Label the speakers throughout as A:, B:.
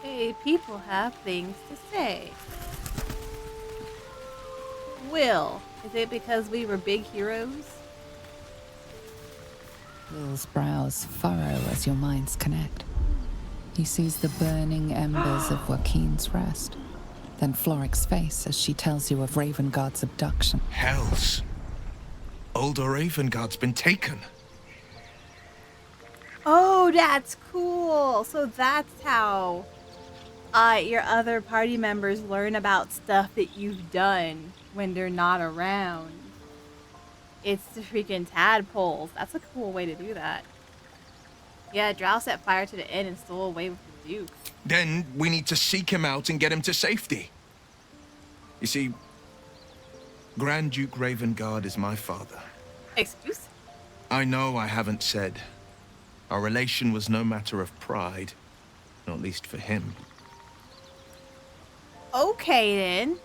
A: Hey, people have things to say. Will, is it because we were big heroes?
B: Will's brows furrow as your minds connect. He sees the burning embers of Joaquin's rest, then Floric's face as she tells you of Ravengard's abduction.
C: Hells. Older Ravengard's been taken.
A: Oh, that's cool. So that's how your other party members learn about stuff that you've done when they're not around. It's the freaking tadpoles. That's a cool way to do that. Yeah, Drow set fire to the inn and stole away with the Duke.
C: Then we need to seek him out and get him to safety. You see, Grand Duke Ravengard is my father.
A: Excuse?
C: I know I haven't said. Our relation was no matter of pride, not least for him.
A: Okay, then.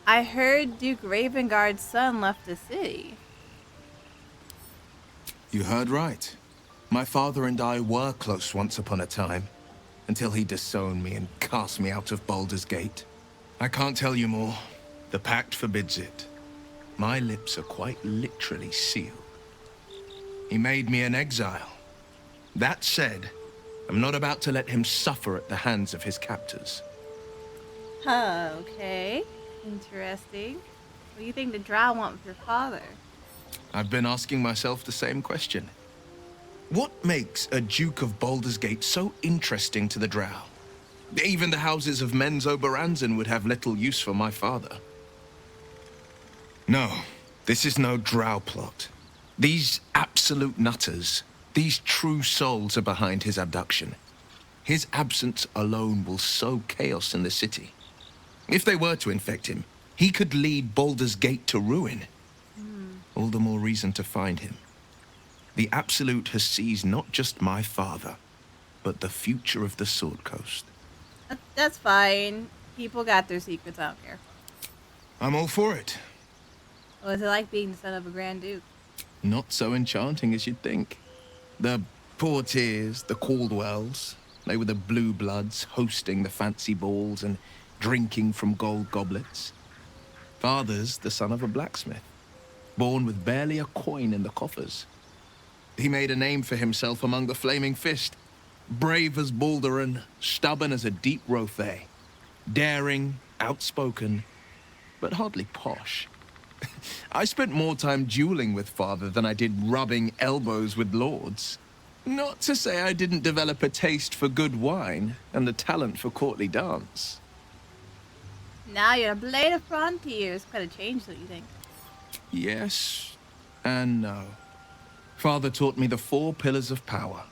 A: I heard Duke Ravengard's son left the city.
C: You heard right. My father and I were close once upon a time, until he disowned me and cast me out of Baldur's Gate. I can't tell you more. The pact forbids it. My lips are quite literally sealed. He made me an exile. That said, I'm not about to let him suffer at the hands of his captors.
A: Huh, okay. Interesting. What do you think the Drow want with your father?
C: I've been asking myself the same question. What makes a Duke of Baldur's Gate so interesting to the Drow? Even the houses of Men's Oberanzen would have little use for my father. No, this is no Drow plot. These absolute nutters, these true souls are behind his abduction. His absence alone will sow chaos in the city. If they were to infect him, he could lead Baldur's Gate to ruin. All the more reason to find him. The Absolute has seized not just my father, but the future of the Sword Coast.
A: That's fine. People got their secrets, I don't care.
C: I'm all for it.
A: What was it like being the son of a Grand Duke?
C: Not so enchanting as you'd think. The Portiers, the Caldwells, they were the blue bloods hosting the fancy balls and drinking from gold goblets. Father's the son of a blacksmith, born with barely a coin in the coffers. He made a name for himself among the Flaming Fist, brave as Baldur and stubborn as a deep Rothay, daring, outspoken, but hardly posh. I spent more time dueling with father than I did rubbing elbows with lords. Not to say I didn't develop a taste for good wine and a talent for courtly dance.
A: Now you're a blade of frontiers. Quite a change, don't you think?
C: Yes and no. Father taught me the 4 pillars of power.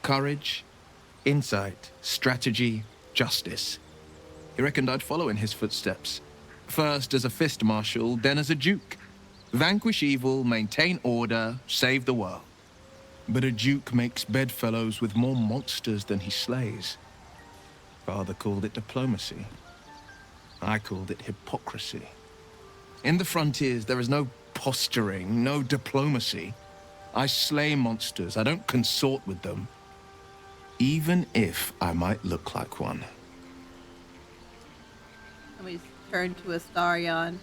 C: Courage, insight, strategy, justice. He reckoned I'd follow in his footsteps. First as a fist marshal, then as a duke. Vanquish evil, maintain order, save the world. But a duke makes bedfellows with more monsters than he slays. Father called it diplomacy. I called it hypocrisy. In the frontiers, there is no posturing, no diplomacy. I slay monsters, I don't consort with them. Even if I might look like one.
A: And we turn to Astarion,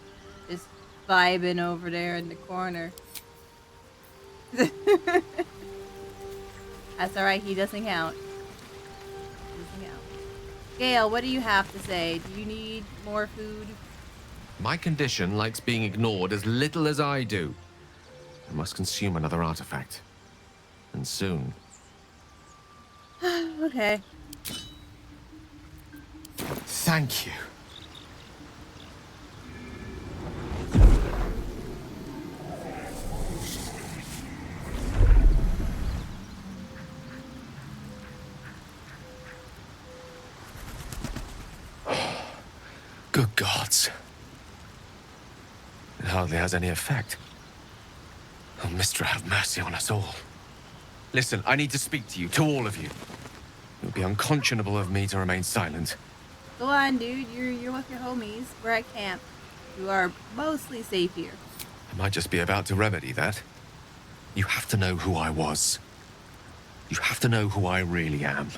A: just vibing over there in the corner. That's alright, he doesn't count. Gale, what do you have to say? Do you need more food?
D: My condition likes being ignored as little as I do. I must consume another artifact. And soon.
A: Okay.
D: Thank you. Good gods. It hardly has any effect. Oh, Mistra, have mercy on us all. Listen, I need to speak to you, to all of you. It would be unconscionable of me to remain silent.
A: Go on, dude. You're with your homies. We're at camp. You are mostly safe here.
D: I might just be about to remedy that. You have to know who I was. You have to know who I really am.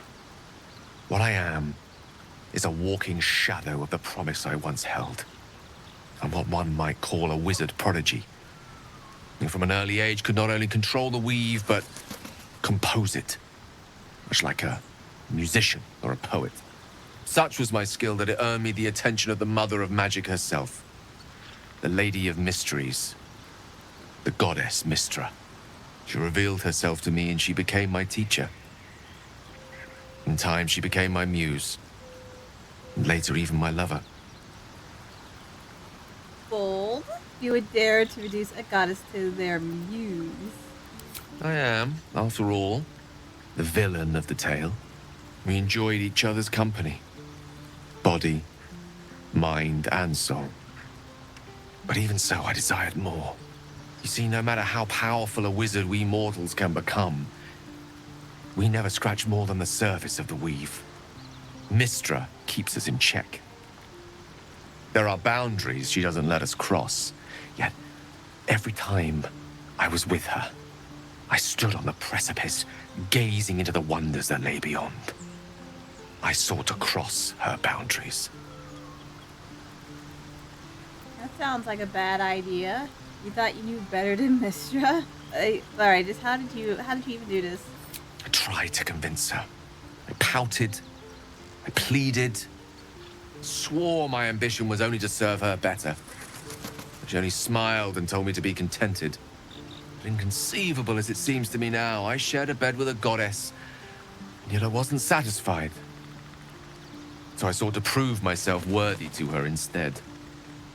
D: What I am is a walking shadow of the promise I once held. I'm what one might call a wizard prodigy. And from an early age could not only control the weave, but compose it. Much like a musician or a poet. Such was my skill that it earned me the attention of the mother of magic herself. The Lady of Mysteries. The goddess Mystra. She revealed herself to me and she became my teacher. In time, she became my muse. And later, even my lover.
A: Bold. You would dare to reduce a goddess to their muse.
D: I am, after all, the villain of the tale. We enjoyed each other's company. Body, mind, and soul. But even so, I desired more. You see, no matter how powerful a wizard we mortals can become, we never scratch more than the surface of the weave. Mystra keeps us in check. There are boundaries she doesn't let us cross. Yet, every time I was with her, I stood on the precipice, gazing into the wonders that lay beyond. I sought to cross her boundaries.
A: That sounds like a bad idea. You thought you knew better than Mystra? Alright, just how did you even do this?
D: I tried to convince her. I pouted. I pleaded. Swore my ambition was only to serve her better. But she only smiled and told me to be contented. But inconceivable as it seems to me now, I shared a bed with a goddess, and yet I wasn't satisfied. So I sought to prove myself worthy to her instead.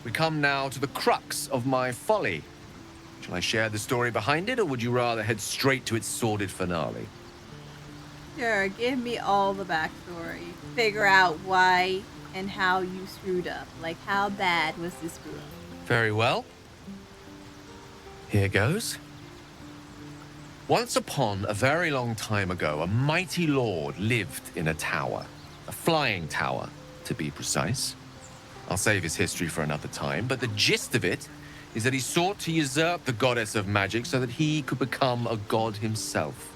D: We come now to the crux of my folly. Shall I share the story behind it, or would you rather head straight to its sordid finale?
A: Sure, give me all the backstory. Figure out why and how you screwed up. Like, how bad was this screw up?
D: Very well. Here goes. Once upon a very long time ago, a mighty lord lived in a tower. A flying tower, to be precise. I'll save his history for another time, but the gist of it is that he sought to usurp the goddess of magic so that he could become a god himself.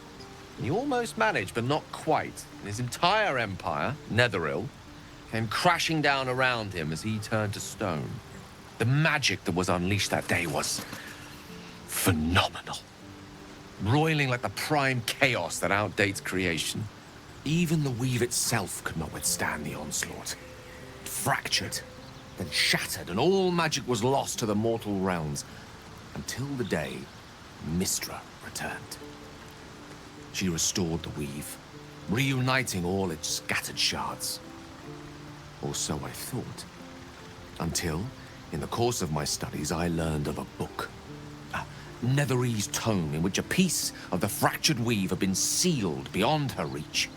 D: He almost managed, but not quite. And his entire empire, Netheril, came crashing down around him as he turned to stone. The magic that was unleashed that day was phenomenal. Roiling like the prime chaos that outdates creation. Even the weave itself could not withstand the onslaught. It fractured, then shattered, and all magic was lost to the mortal realms, until the day Mystra returned. She restored the weave, reuniting all its scattered shards. Or so I thought. Until, in the course of my studies, I learned of a book. A Netherese tome in which a piece of the fractured weave had been sealed beyond her reach.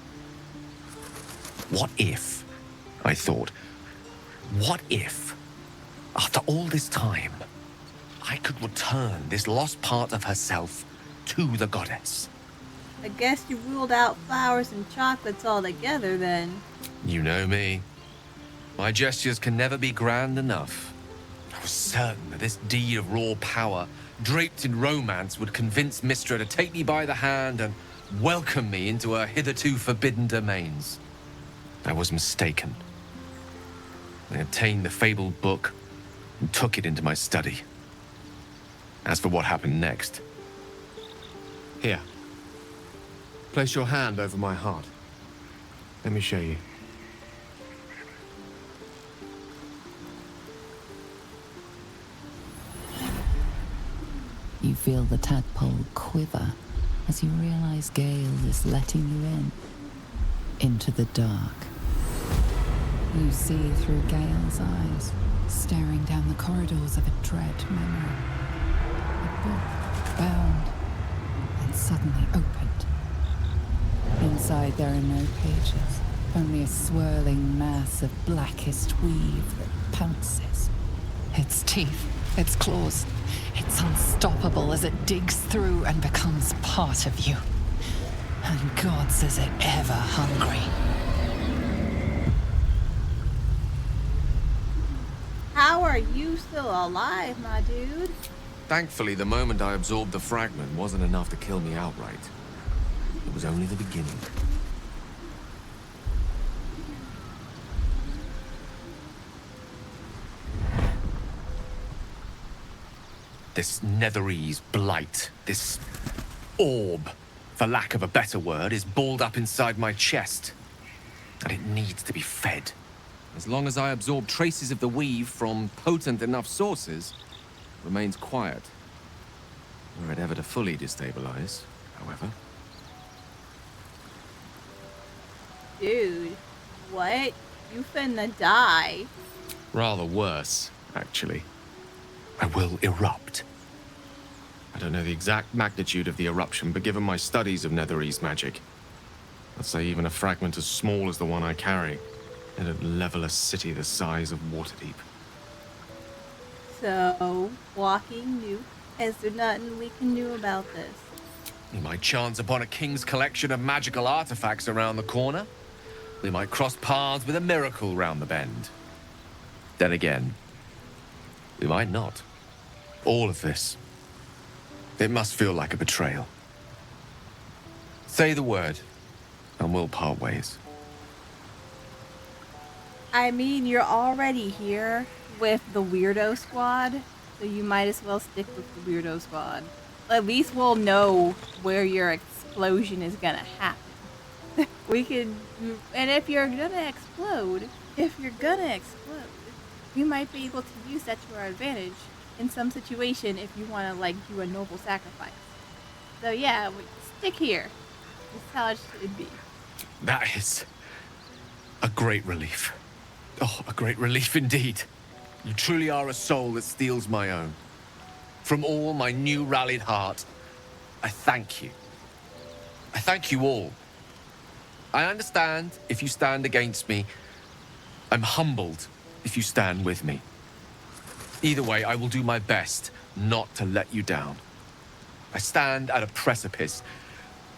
D: What if, I thought, what if, after all this time, I could return this lost part of herself to the goddess?
A: I guess you ruled out flowers and chocolates altogether then.
D: You know me. My gestures can never be grand enough. I was certain that this deed of raw power, draped in romance, would convince Mystra to take me by the hand and welcome me into her hitherto forbidden domains. I was mistaken. I obtained the fabled book and took it into my study. As for what happened next... Here. Place your hand over my heart. Let me show you.
B: You feel the tadpole quiver as you realize Gale is letting you in. Into the dark. You see through Gale's eyes, staring down the corridors of a dread memory. A book bound and suddenly opened. Inside there are no pages, only a swirling mass of blackest weave that pounces. Its teeth, its claws, it's unstoppable as it digs through and becomes part of you. And gods, is it ever hungry.
A: How are you still alive, my dude?
D: Thankfully, the moment I absorbed the fragment wasn't enough to kill me outright. It was only the beginning. This netherese blight, this orb, for lack of a better word, is balled up inside my chest. And it needs to be fed. As long as I absorb traces of the weave from potent enough sources, it remains quiet. Were it ever to fully destabilize, however.
A: Dude, what? You finna die.
D: Rather worse, actually. I will erupt. I don't know the exact magnitude of the eruption, but given my studies of netherese magic, I'd say even a fragment as small as the one I carry, it'd level a city the size of Waterdeep.
A: So, walking nuke. Is there nothing we can do about this?
D: We might chance upon a king's collection of magical artifacts around the corner. We might cross paths with a miracle round the bend. Then again, we might not. All of this. It must feel like a betrayal. Say the word, and we'll part ways.
A: I mean, you're already here with the Weirdo Squad, so you might as well stick with the Weirdo Squad. At least we'll know where your explosion is gonna happen. We could, and if you're gonna explode, we might be able to use that to our advantage in some situation if you want to, like, do a noble sacrifice. So yeah, stick here. That's how it should be.
D: That is a great relief. Oh, a great relief indeed. You truly are a soul that steals my own. From all my new rallied heart, I thank you. I thank you all. I understand if you stand against me. I'm humbled if you stand with me. Either way, I will do my best not to let you down. I stand at a precipice,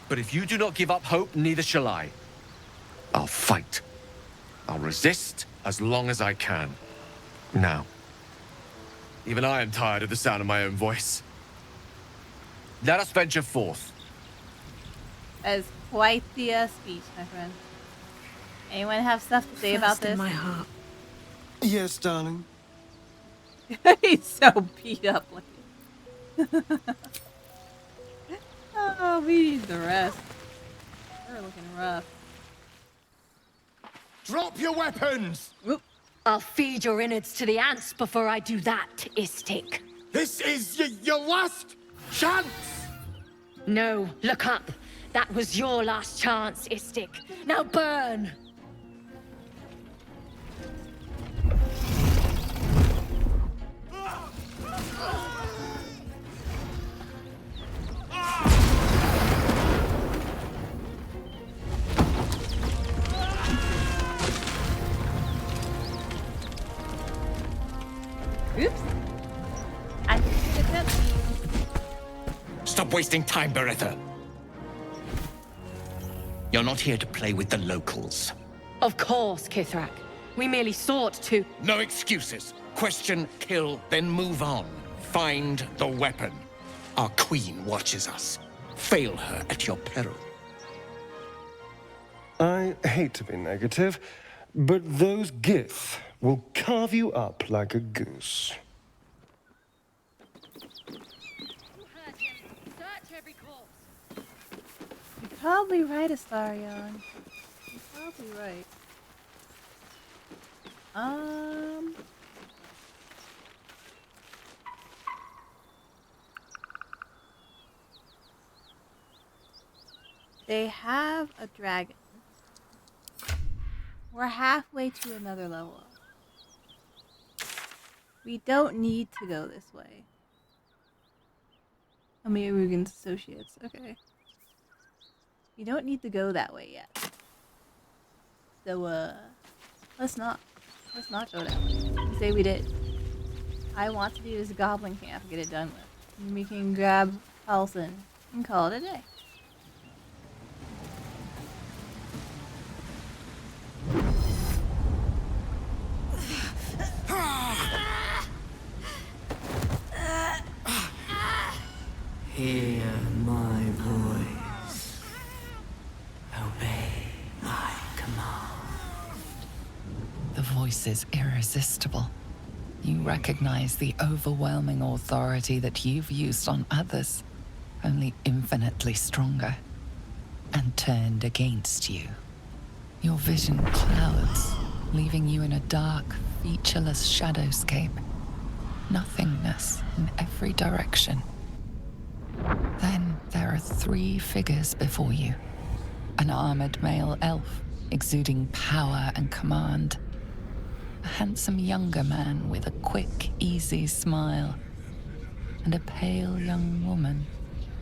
D: but if you do not give up hope, neither shall I. I'll fight. I'll resist as long as I can. Now, even I am tired of the sound of my own voice. Let us venture forth.
A: That is quite the speech, my friend. Anyone have stuff to say about
E: First in
A: this?
E: my heart.
F: Yes, darling.
A: He's so beat up looking. Oh, we need the rest. We're looking rough.
F: Drop your weapons!
A: Whoop.
E: I'll feed your innards to the ants before I do that, Istik.
F: This is your last chance!
E: No, look up. That was your last chance, Istik. Now burn!
A: Oops. I think it's up.
G: Stop wasting time, Beretta. You're not here to play with the locals.
E: Of course, Kithrak. We merely sought to...
G: No excuses. Question, kill, then move on. Find the weapon. Our queen watches us. Fail her at your peril.
F: I hate to be negative, but those Gith will carve you up like a goose.
A: You're probably right, Astarion. You're probably right. They have a dragon. We're halfway to another level. We don't need to go this way. I mean, Rugen's associates. Okay. You don't need to go that way yet. So, let's not go that way. Say we did. I want to do this goblin camp and get it done with. And we can grab Paulson and call it a day.
H: Hear my voice. Obey my command.
B: The voice is irresistible. You recognize the overwhelming authority that you've used on others, only infinitely stronger, and turned against you. Your vision clouds, leaving you in a dark, featureless shadowscape. Nothingness in every direction. Then there are 3 figures before you. An armored male elf, exuding power and command. A handsome younger man with a quick, easy smile. And a pale young woman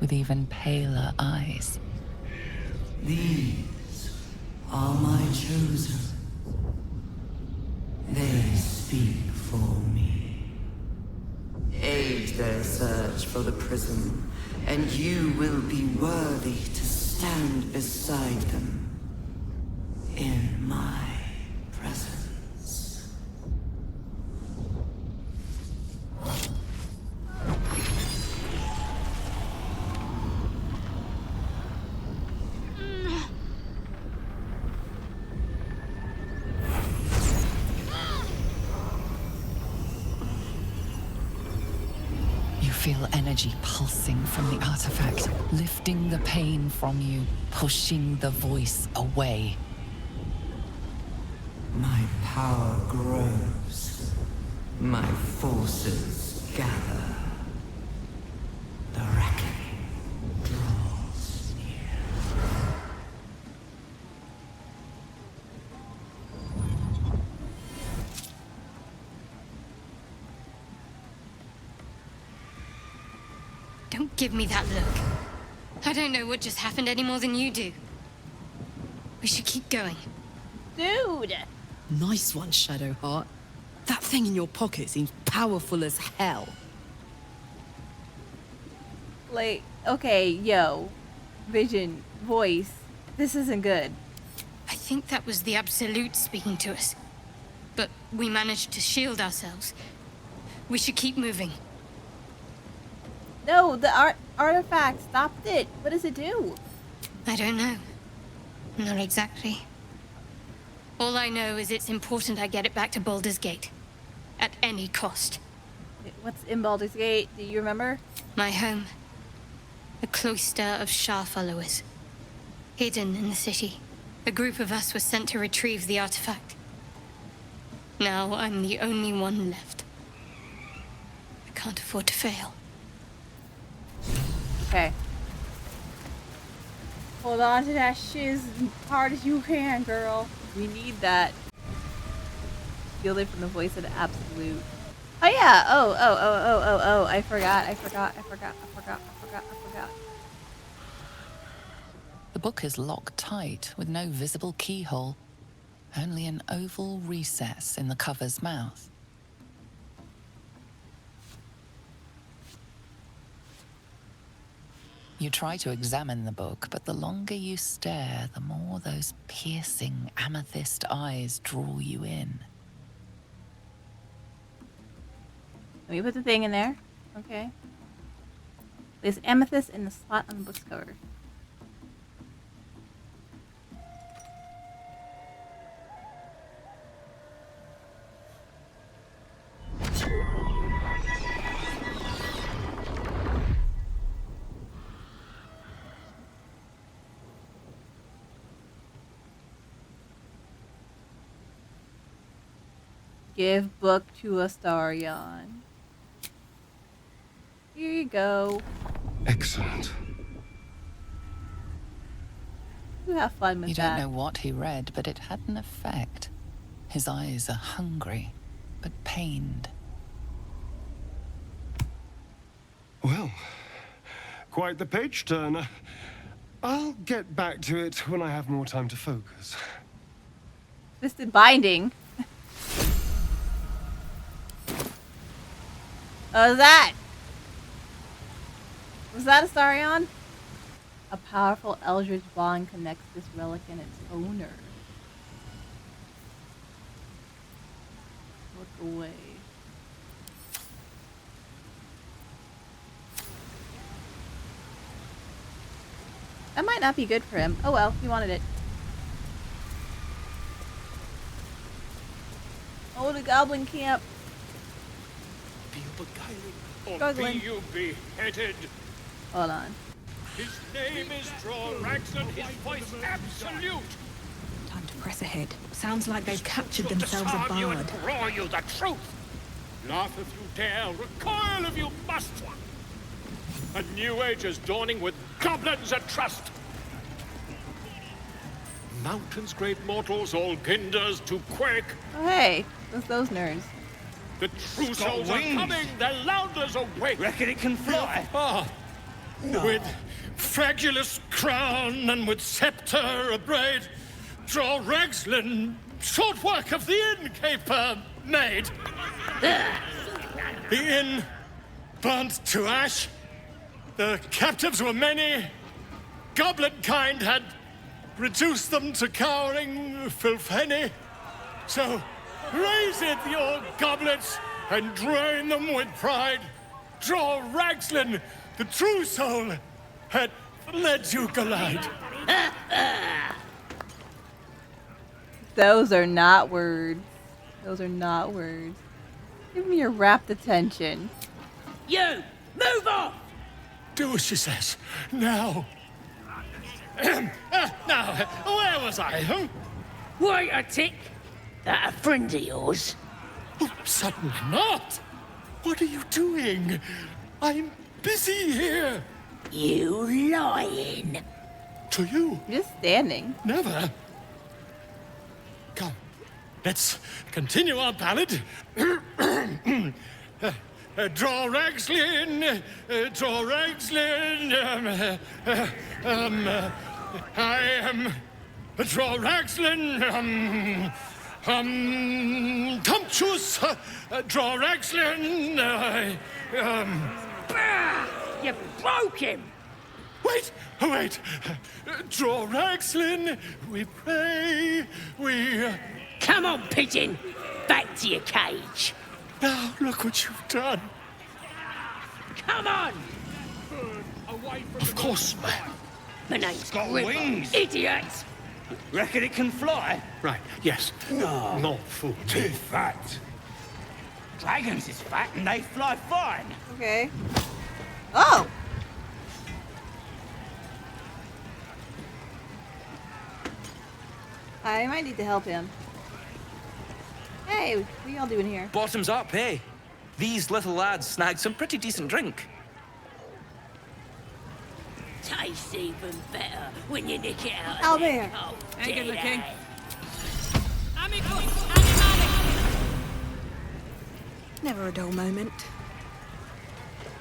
B: with even paler eyes.
H: These are my chosen. They speak for me. Aid their search for the prism, and you will be worthy to stand beside them in my presence.
B: You feel energy pulsing from the artifact, lifting the pain from you, pushing the voice away.
H: My power grows. My forces gather. The reckoning draws near.
E: Don't give me that look. I don't know what just happened any more than you do. We should keep going.
A: Dude!
I: Nice one, Shadowheart. That thing in your pocket seems powerful as hell.
A: Like, okay, yo. Vision, voice. This isn't good.
E: I think that was the Absolute speaking to us. But we managed to shield ourselves. We should keep moving.
A: No, the artifact stopped it. What does it do?
E: I don't know. Not exactly. All I know is it's important I get it back to Baldur's Gate. At any cost.
A: What's in Baldur's Gate? Do you remember?
E: My home. A cloister of Shah followers. Hidden in the city. A group of us was sent to retrieve the artifact. Now I'm the only one left. I can't afford to fail.
A: Okay. Hold on to that shiz as hard as you can, girl. We need that. Feel it from the voice of the Absolute. Oh yeah. Oh. I forgot.
B: The book is locked tight with no visible keyhole, only an oval recess in the cover's mouth. You try to examine the book, but the longer you stare, the more those piercing amethyst eyes draw you in.
A: Let me put the thing in there. Okay. There's amethyst in the slot on the book's cover. Give book to Astarion. Here you go.
F: Excellent.
A: You have fun with
B: You
A: that.
B: don't know what he read, but it had an effect. His eyes are hungry, but pained.
F: Well, quite the page turner. I'll get back to it when I have more time to focus.
A: Twisted binding. What was that? Was that Astarion? A powerful eldritch bond connects this relic and its owner. Look away. That might not be good for him. Oh well, he wanted it. Oh, the goblin camp.
J: Or
A: Struggling.
J: be you beheaded.
A: Hold on.
J: His name is Drauraxon, his voice absolute.
K: Time to press ahead. Sounds like they've captured
J: Should
K: themselves a
J: disarm you
K: bard.
J: and roar you the truth. Laugh if you dare, recoil if you must. A new age is dawning with goblins at trust. Mountains, great mortals, all ginders to quake.
A: Oh, hey, what's those nerds?
J: The true souls are coming, their louders awake.
G: Reckon it can fly?
J: Ah, with fragulous crown and with scepter abraid, draw Ragslin, short work of the innkeeper made. The inn burnt to ash. The captives were many. Goblin kind had reduced them to cowering filthenny. So raise it, your goblets, and drain them with pride. Draw Ragslin, the true soul, had led you glide.
A: Those are not words. Those are not words. Give me your rapt attention.
G: You! Move off!
J: Do as she says. Now. Now, where was I? Huh?
G: Wait a tick! That a friend of yours?
J: Oh, certainly not. What are you doing? I'm busy here.
G: You lying.
J: To you?
A: Just standing.
J: Never. Come, let's continue our ballad. Draw Ragslin, draw Ragslin. I am draw Ragslin. Tumptuous, draw Ragslin.
G: Bah! You broke him!
J: Wait, wait. Draw Ragslin, we pray, we...
G: Come on, pigeon! Back to your cage!
J: Now, look what you've done.
G: Come on!
J: Of course,
G: My name's got River. wings. Idiot!
L: Reckon it can fly?
J: Right, yes.
L: No.
J: Not fool.
L: Too fat. Dragons is fat and they fly fine.
A: Okay. Oh! I might need to help him. Hey, what y'all doing here?
M: Bottoms up, hey? These little lads snagged some pretty decent drink.
G: Tastes even better when you nick it out.
A: Albert.
I: Hang in the king. Never a dull moment.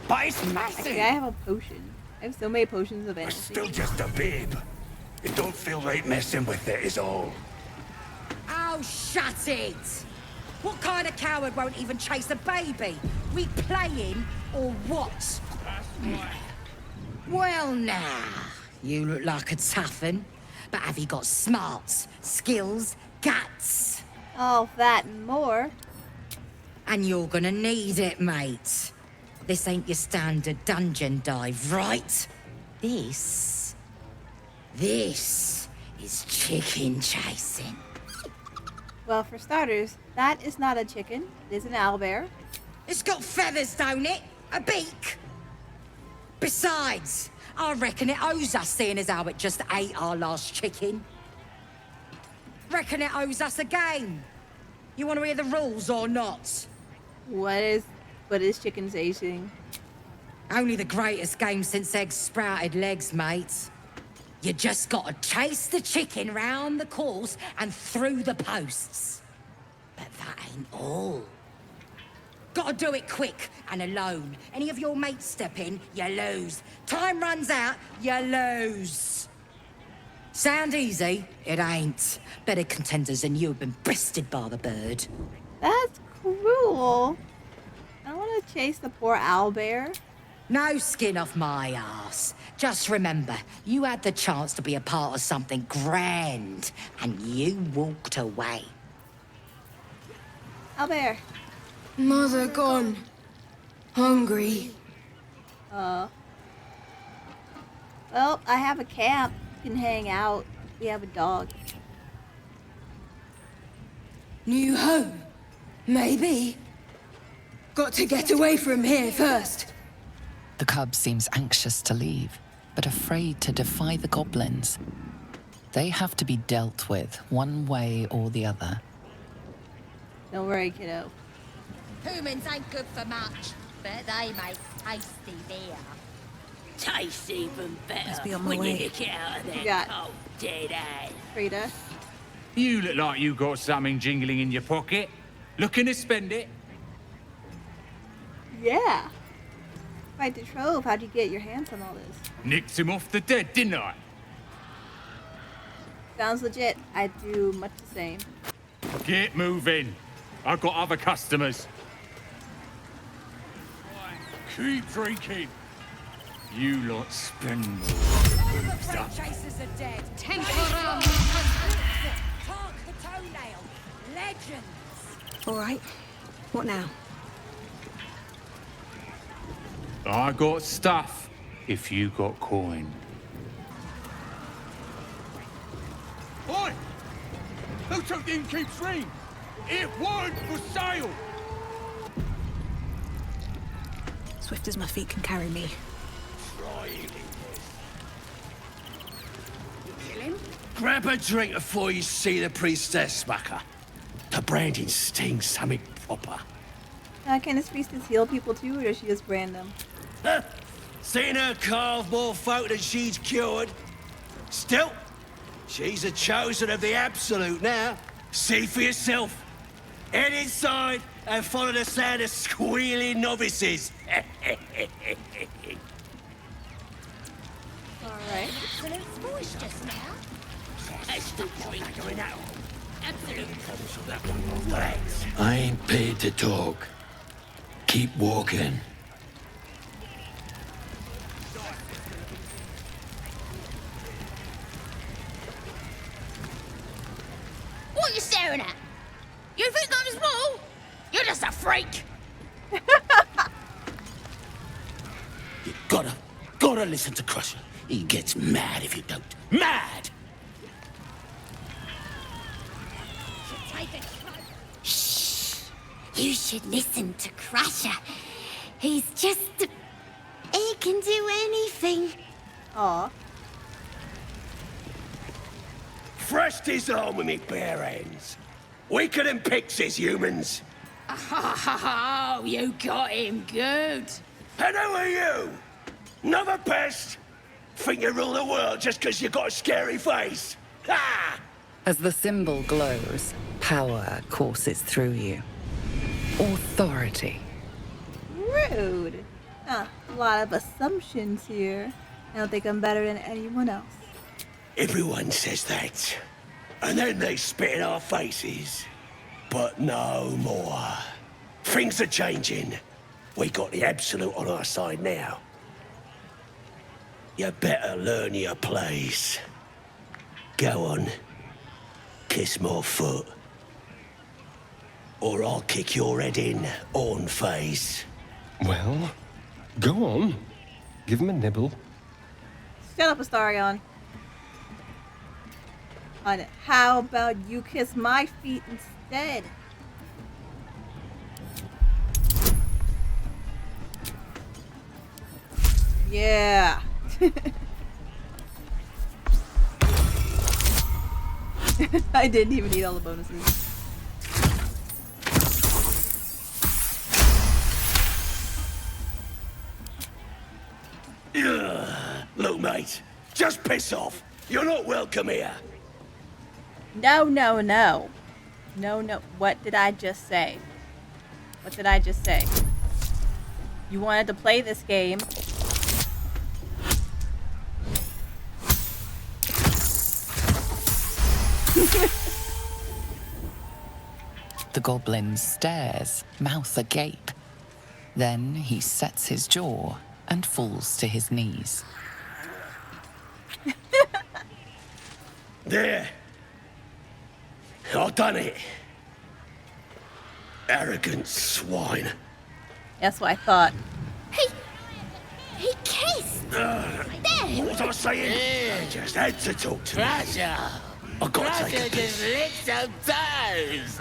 L: But it's massive.
A: Actually, I have a potion. I have so many potions of
L: I'm
A: anything.
L: still just a babe. It don't feel right messing with it is all.
N: Oh, shut it! What kind of coward won't even chase a baby? We playing or what? Well, now, you look like a tough un, but have you got smarts, skills, guts?
A: All that and more.
N: And you're gonna need it, mate. This ain't your standard dungeon dive, right? This is chicken chasing.
A: Well, for starters, that is not a chicken. It is an owlbear.
N: It's got feathers, don't it? A beak. Besides, I reckon it owes us, seeing as how it just ate our last chicken. Reckon it owes us a game. You want to hear the rules or not?
A: What is chicken chasing?
N: Only the greatest game since eggs sprouted legs, mate. You just gotta chase the chicken round the course and through the posts. But that ain't all. Gotta do it quick and alone. Any of your mates step in, you lose. Time runs out, you lose. Sound easy? It ain't. Better contenders than you have been bested by the bird.
A: That's cruel. I don't want to chase the poor owlbear.
N: No skin off my ass. Just remember, you had the chance to be a part of something grand, and you walked away.
A: Owlbear.
K: Mother gone. Hungry.
A: Well, I have a camp. You can hang out. We have a dog.
K: New home. Maybe. Got to get away from here first.
B: The cub seems anxious to leave, but afraid to defy the goblins. They have to be dealt with one way or the other.
A: Don't worry, kiddo.
N: Humans ain't good for much, but they make tasty beer.
O: Tastes even better
K: Must be on my
O: when
K: way.
O: you get out of
A: You
O: that
A: got
O: cold dead ass.
A: Frida.
L: You look like you got something jingling in your pocket. Looking to spend it?
A: Yeah. Quite the trove. How'd you get your hands on all this?
L: Nicked him off the dead, didn't I?
A: Sounds legit. I'd do much the same.
L: Get moving. I've got other customers. Keep drinking. You lot spend more. Stop.
N: Chasers are dead.
E: Temporal.
N: Park the toenail. Legends.
K: All right. What now?
L: I got stuff if you got coin. Oi! Who took the innkeep's ring? It weren't for sale!
K: Swift as my feet can carry me.
G: Grab a drink before you see the priestess, Smacker. The branding stings something proper.
A: Can this priestess heal people too, or does she just brand them?
G: Seen her carve more folk than she's cured. Still, she's a chosen of the Absolute now. See for yourself. Head inside and follow the sound of squealing novices.
A: Alright.
N: Absolute's voice just now.
G: That's the point.
N: Absolute.
G: I ain't paid to talk. Keep walking.
N: What are you staring at? You think I'm small? You're just a freak.
G: You gotta listen to Crusher. He gets mad if you don't. Mad!
N: Shh. You should listen to Crusher. He's just... He can do anything.
A: Aw.
G: Thrust his arm with me bare hands. Weaker than pixies, humans.
O: Oh, you got him good.
G: And who are you? Another pest? Think you rule the world just because you got a scary face? Ha!
B: As the symbol glows, power courses through you. Authority.
A: Rude. A lot of assumptions here. I don't think I'm better than anyone else.
G: Everyone says that. And then they spit in our faces. But no more. Things are changing. We got the Absolute on our side now. You better learn your place. Go on. Kiss my foot. Or I'll kick your head in on face.
F: Well, go on. Give him a nibble.
A: Shut up, Astarion. And how about you kiss my feet instead? Yeah. I didn't even need all the bonuses.
G: Look, mate, just piss off. You're not welcome here.
A: No, no, no. No, no. What did I just say? What did I just say? You wanted to play this game.
B: The goblin stares, mouth agape. Then he sets his jaw and falls to his knees.
G: There. I've done it. Arrogant swine.
A: That's what I thought.
N: He kissed.
G: What was I saying? I just had to talk to you.
O: Crusher.
G: I got to take a
O: Crusher
G: piss.
O: just licked some toes.